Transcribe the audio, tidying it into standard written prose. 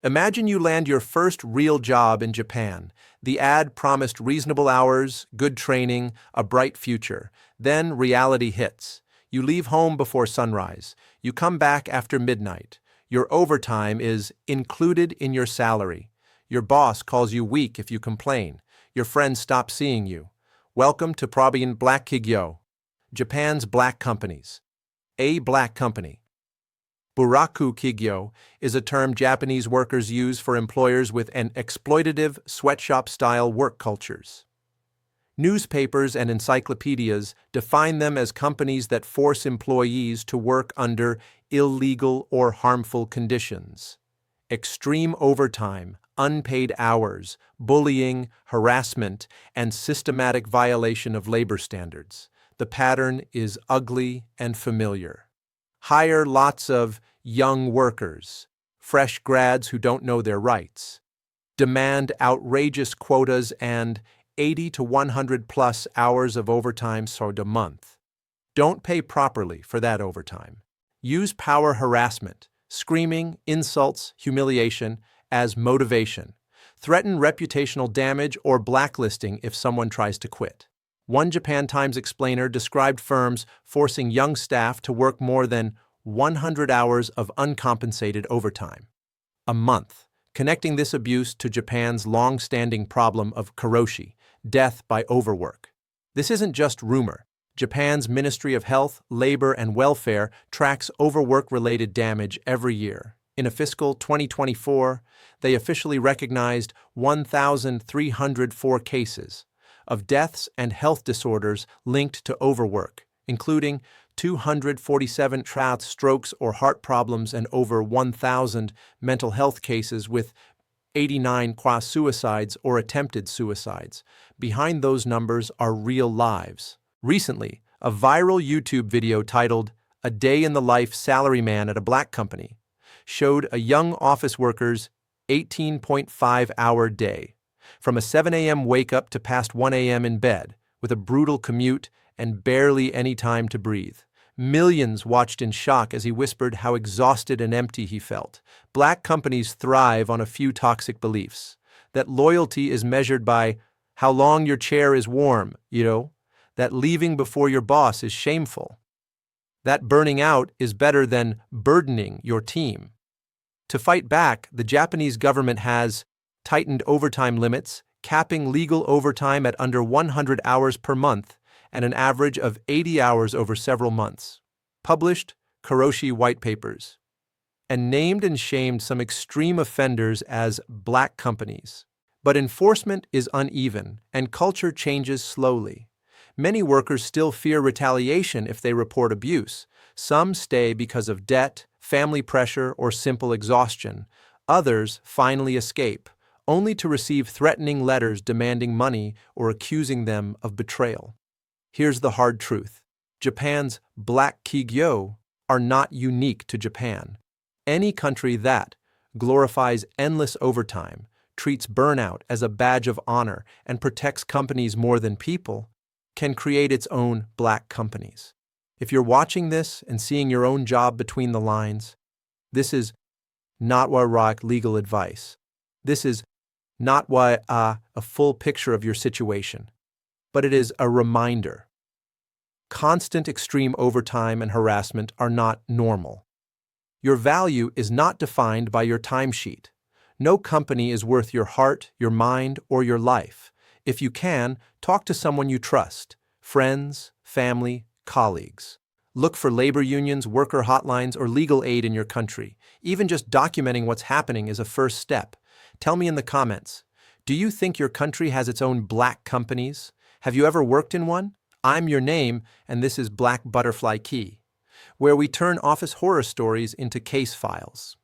Imagine you land your first real job in Japan. The ad promised reasonable hours, good training, a bright future. Then reality hits. You leave home before sunrise. You come back after midnight. Your overtime is included in your salary. Your boss calls you weak if you complain. Your friends stop seeing you. Welcome to probably Black Kigyō, Japan's black companies. A black company. Black Kigyō is a term Japanese workers use for employers with an exploitative, sweatshop-style work cultures. Newspapers and encyclopedias define them as companies that force employees to work under illegal or harmful conditions. Extreme overtime, unpaid hours, bullying, harassment, and systematic violation of labor standards. The pattern is ugly and familiar. Hire lots of young workers, fresh grads who don't know their rights. Demand outrageous quotas and 80 to 100 plus hours of overtime a month. Don't pay properly for that overtime. Use power harassment, screaming, insults, humiliation as motivation. Threaten reputational damage or blacklisting if someone tries to quit. One Japan Times explainer described firms forcing young staff to work more than 100 hours of uncompensated overtime a month, connecting this abuse to Japan's long-standing problem of karoshi, death by overwork. This isn't just rumor. Japan's Ministry of Health, Labor, and Welfare tracks overwork-related damage every year. In a fiscal 2024, they officially recognized 1,304 cases of deaths and health disorders linked to overwork, including 247 strokes or heart problems and over 1,000 mental health cases with 89 suicides or attempted suicides. Behind those numbers are real lives. Recently, a viral YouTube video titled "A Day in the Life Salaryman at a Black Company" showed a young office worker's 18.5-hour day, from a 7 a.m. wake-up to past 1 a.m. in bed, with a brutal commute and barely any time to breathe. Millions watched in shock as he whispered how exhausted and empty he felt. Black companies thrive on a few toxic beliefs. That loyalty is measured by how long your chair is warm, that leaving before your boss is shameful. That burning out is better than burdening your team. To fight back, the Japanese government has tightened overtime limits, capping legal overtime at under 100 hours per month and an average of 80 hours over several months. Published karoshi white papers, and named and shamed some extreme offenders as black companies. But enforcement is uneven, and culture changes slowly. Many workers still fear retaliation if they report abuse. Some stay because of debt, family pressure, or simple exhaustion. Others finally escape, only to receive threatening letters demanding money or accusing them of betrayal. Here's the hard truth. Japan's Black Kigyō are not unique to Japan. Any country that glorifies endless overtime, treats burnout as a badge of honor, and protects companies more than people, can create its own black companies. If you're watching this and seeing your own job between the lines, this is not legal advice. This is not a full picture of your situation, but it is a reminder. Constant extreme overtime and harassment are not normal. Your value is not defined by your timesheet. No company is worth your heart, your mind, or your life. If you can, talk to someone you trust, friends, family, colleagues. Look for labor unions, worker hotlines, or legal aid in your country. Even just documenting what's happening is a first step. Tell me in the comments, do you think your country has its own black companies? Have you ever worked in one? I'm your name, and this is Black Butterfly Key, where we turn office horror stories into case files.